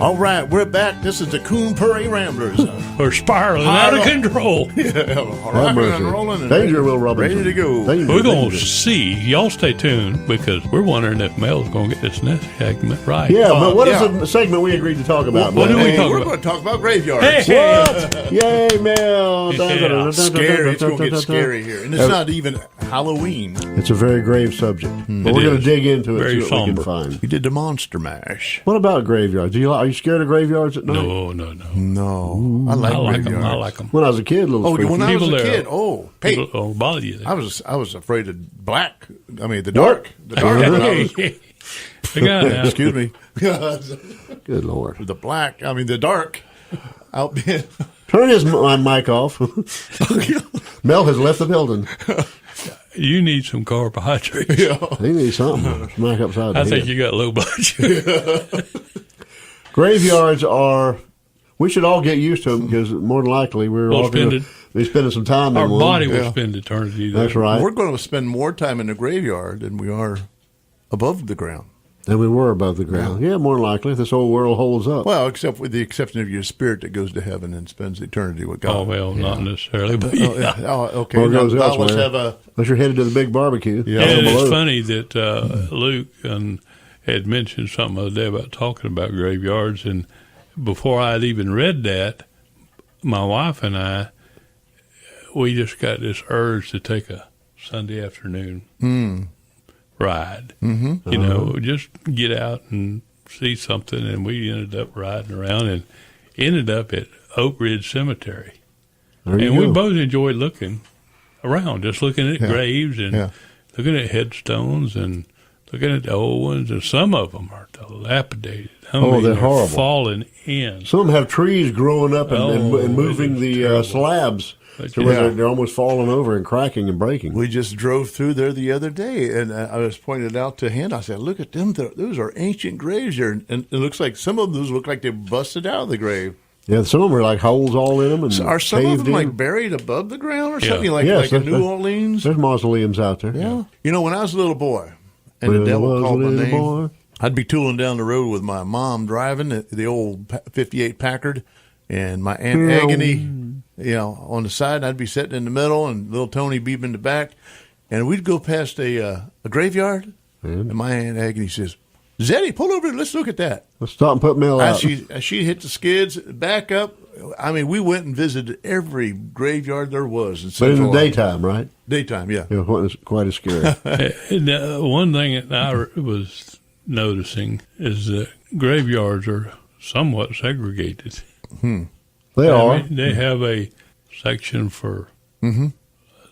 All right, we're back. This is the Coon Prairie Ramblers. We're spiraling out of control. Rocking and rolling and Danger, Will Robinson. ready to go. Danger, We're going to danger. see. Y'all stay tuned because we're wondering if Mel's going to get this next segment right. Yeah, but what is yeah. the segment we agreed to talk about? What Mel? do we talk We're about? going to talk about graveyards. Hey! What? Yay, Mel! Yeah. Scary. It's going to get scary here. And it's not even Halloween. It's a very grave subject. But It we're going to is. dig into it Very and see what we can somber. find. We did the Monster Mash. What about graveyards? Are you scared of graveyards at night? No. No. I like graveyards. I like them. When I was a kid, little Oh, spooky. when I was a People there- kid. Oh, hey. People don't bother you. I was afraid of black. I mean, the dark. The dark. when I was- The guy now. excuse me. Good Lord. The black. I mean, the dark. Out being. Turn his mic off. Mel has left the building. You need some carbohydrates. He needs something. Smack upside the I think head. you got low blood sugar. Graveyards are. We should all get used to them because more than likely we're We'll all going spend to be spending some time Our in one. body will Yeah. spend eternity there. That's right. We're going to spend more time in the graveyard than we are above the ground. And we were above the ground. Yeah, more than likely if this whole world holds up. Well, except with the exception of your spirit that goes to heaven and spends eternity with God. Oh, well, not necessarily, but Oh, yeah. yeah. Oh, okay. Or goes Now let's elsewhere. have a. Unless you're headed to the big barbecue. Yeah. And Down it's below. funny that Luke had mentioned something the other day about talking about graveyards, and before I'd even read that, my wife and I, we just got this urge to take a Sunday afternoon ride. Mm-hmm. You know, just get out and see something, and we ended up riding around and ended up at Oak Ridge Cemetery. There you And we go. both enjoyed looking around, just looking at graves and looking at headstones and looking at the old ones. And some of them are dilapidated. I mean, they're horrible. Falling in. Some have trees growing up and moving it is the terrible. slabs But to where yeah. they're almost falling over and cracking and breaking. We just drove through there the other day, and I was pointed out to Hannah. I said, "Look at them; those are ancient graves here." And it looks like some of those look like they busted out of the grave. Yeah, some of them are like holes all in them. And So are some of caved them in. like buried above the ground or Yeah. something like Yes, in New there's- Orleans? There's mausoleums out there. Yeah. You know, when I was a little boy, and the When I devil was a called my little name, boy. I'd be tooling down the road with my mom driving the old 58 Packard, and my Aunt Agony, on the side. And I'd be sitting in the middle, and little Tony be in the back, and we'd go past a graveyard, and my Aunt Agony says, "Zeddy, pull over. Let's look at that." Let's stop and put Mel out. As she hit the skids, back up. I mean, we went and visited every graveyard there was. But in the Central Ohio. daytime, right? Daytime, yeah. It wasn't quite as scary. And, one thing that I was noticing is that graveyards are somewhat segregated. They are. I mean, they have a section for a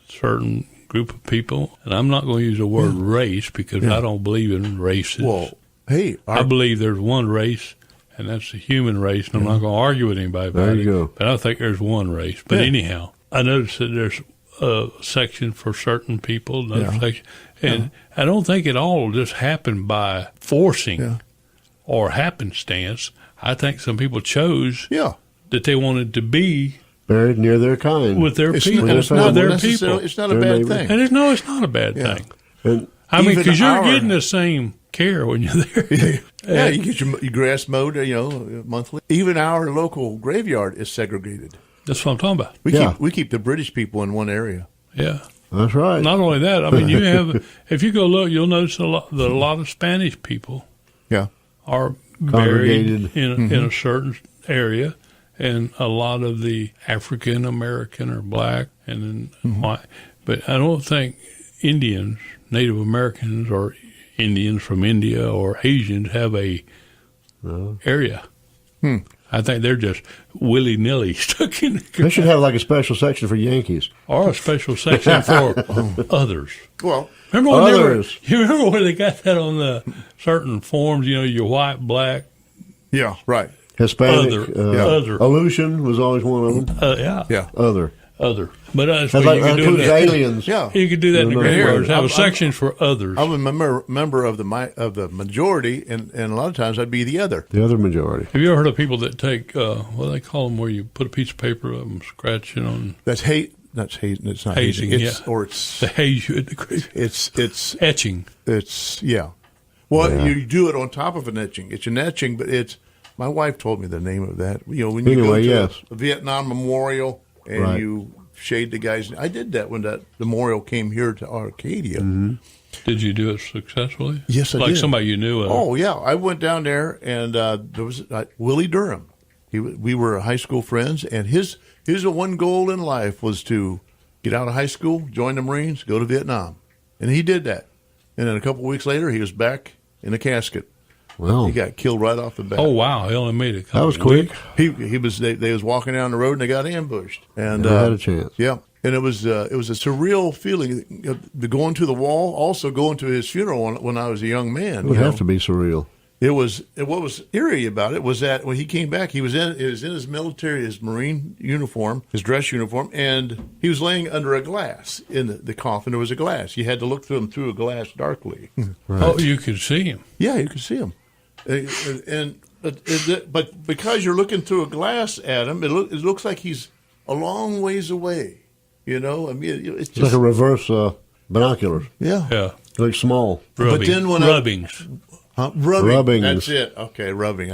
certain group of people, and I'm not going to use the word race because I don't believe in races. Well, hey, I believe there's one race, and that's the human race, and I'm not going to argue with anybody about There you it. go. But I think there's one race. But Yeah. anyhow, I noticed that there's a section for certain people, another section, and I don't think it all just happened by forcing or happenstance. I think some people chose that they wanted to be Buried near their kind. with their It's people. not, it's with not their necessarily- people. It's not a Their bad neighbor. thing. And it's not a bad Yeah. thing. And I mean, Even because you're our- getting the same care when you're there. Yeah, you get your grass mowed, monthly. Even our local graveyard is segregated. That's what I'm talking about. We keep the British people in one area. Yeah. that's right. Not only that, I mean, you have, if you go look, you'll notice that a lot of Spanish people Yeah, are buried Congregated. in a certain area, and a lot of the African American are black and then white. But I don't think Indians, Native Americans, or Indians from India or Asians have a area. I think they're just willy-nilly stuck in They should have like a special section for Yankees. or a special section for others. well, Remember when Others. you remember when they got that on the certain forms? You know, your white, black, yeah, right. Hispanic. Other. Aleutian was always one of them. Yeah. Other. But That's you like could do includes that. aliens. Yeah. You could do that in the No, no, graveyards. no. Have a I'm- section for others. I'm a member of the majority, and a lot of times I'd be the other. The other majority. Have you ever heard of people that take what do they call them, where you put a piece of paper up and scratch it on That's hate. That's hate. It's not hazing? hazing. It's, Yeah, or it's the haze you at the graveyard. it's Etching. it's yeah. Well, Yeah. you do it on top of an etching. It's an etching, but it's My wife told me the name of that. You know, when you Anyway, go to yes. a Vietnam memorial and Right. you shade the guy's. I did that when that memorial came here to Arcadia. Mm-hmm. Did you do it successful? Yes, I like did. somebody you knew. Oh yeah, I went down there and there was Willie Durham. We were high school friends, and his one goal in life was to get out of high school, join the Marines, go to Vietnam, and he did that. And then a couple of weeks later, he was back in a casket. Well, He got killed right off the bat. Oh wow, he only made it. that was quick. He was they was walking down the road and they got ambushed and Never had a chance. Yeah, and it was a surreal feeling to going to the wall, also going to his funeral when I was a young man. It would have to be surreal. It was what was eerie about it was that when he came back, he was in his military, his Marine uniform, his dress uniform, and he was laying under a glass in the coffin. There was a glass. You had to look through him through a glass darkly. Right. Oh, you could see him. Yeah, you could see him. But because you're looking through a glass at him, it looks like he's a long ways away. You know, I mean, it's It's like just a reverse binoculars. yeah. Yeah, It looks small. rubbing, then when rubbings. Rubbing. Rubbings. That's it. Okay, rubbing.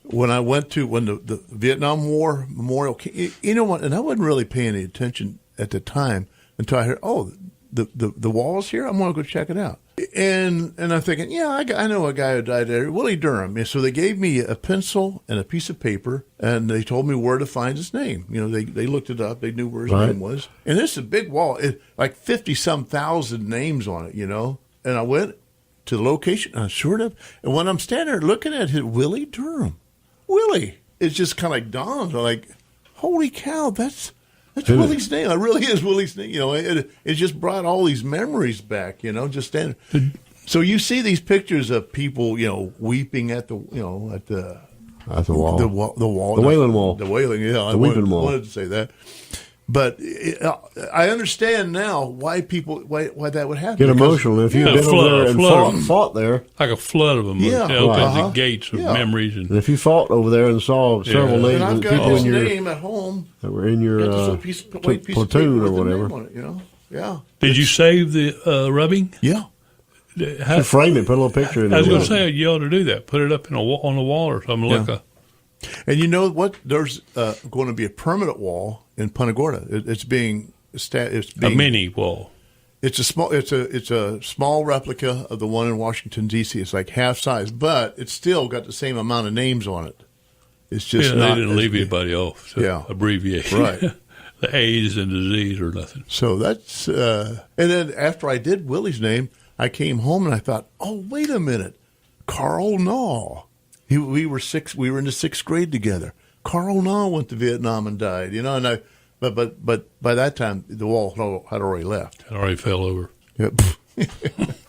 When I went to the Vietnam War memorial, you know what? And I wasn't really paying any attention at the time until I heard, oh, the wall's here. I'm going to go check it out. And I'm thinking, yeah, I know a guy who died there, Willie Durham. And so they gave me a pencil and a piece of paper, and they told me where to find his name. You know, they looked it up. They knew where his Right. name was. And this is a big wall, like 50-some thousand names on it, you know. And I went to the location, and sure enough, and when I'm standing there looking at it, Willie Durham, Willie, it's just kind of like dawned, like, holy cow, that's Willie's name. It really is Willie's name. You know, it just brought all these memories back. You know, just standing. So you see these pictures of people, you know, weeping at the wall, At the wall. the wall, The Wailing Wall. the Wailing. Yeah, The Weeping Wall. wanted to say that. But I understand now why that would happen. Get because- emotional. If you've Yeah, been flood- over there and flood. fought there, Like a flood of them. Yeah, It opens right. the gates of Yeah. memories. And and if you fought over there and saw several Yeah. names And I've of got people his in your name at home. that were in your Got this little piece of white piece of platoon paper or with the name whatever, on it, you know? Yeah. did you save the rubbing? Yeah. How, frame it, put a little picture in I was there. going to say you ought to do that. Put it up on the wall or something. Yeah. Like a And you know what? There's going to be a permanent wall in Punta Gorda. It's being mini wall. It's a small replica of the one in Washington D.C. It's like half size, but it's still got the same amount of names on it. It's just Yeah, not. they didn't as leave big. anybody off. So Yeah. abbreviation. Right. The A's and disease or nothing. So that's and then after I did Willie's name, I came home and I thought, oh wait a minute, Carl Naw. We were in the sixth grade together. Carl Naw went to Vietnam and died. You know, and but by that time the wall had already left. It already fell over. Yep.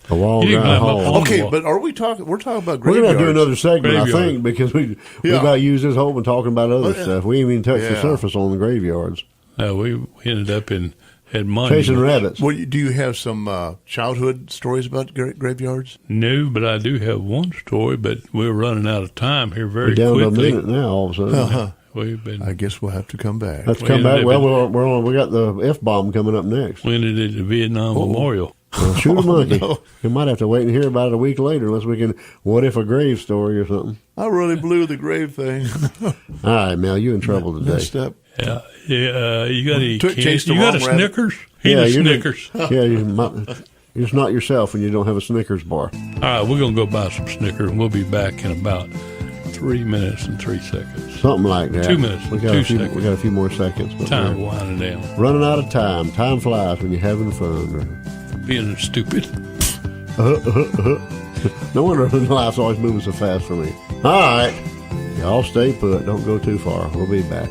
A wall You didn't guy climb up hall. on- Okay, wall. but are we talking? We're talking about We're graveyards. gonna do another segment, I Graveyard. think, because we Yeah. about used this whole one talking about other yeah. stuff. We ain't even touched the Yeah. surface on the graveyards. No, we ended up at Monday. Chasing rabbits. Well, do you have some childhood stories about graveyards? No, but I do have one story, but we're running out of time here very We're down to a quickly. minute now. All of a sudden, We've been I guess we'll have to come back. let's we come back. ended Well, up we got the F bomb coming up next. we ended at the Vietnam Memorial. Well, shoot a monkey. no. We might have to wait and hear about it a week later, unless we can. What if a grave story or something? I really blew the grave thing. All right, Mel, you in trouble today. Messed up. Yeah, you got any? Chased the You got a wrong rabbit. Snickers? Eat a you're Snickers. You're just not yourself when you don't have a Snickers bar. All right, we're gonna go buy some Snickers, and we'll be back in about 3 minutes and 3 seconds. Something like that. 2 minutes, We got 2 a few. seconds. We got a few more seconds. But Time we're winding down, running out of time. Time flies when you're having fun. being stupid. No wonder life's always moving so fast for me. All right, y'all stay put. Don't go too far. We'll be back.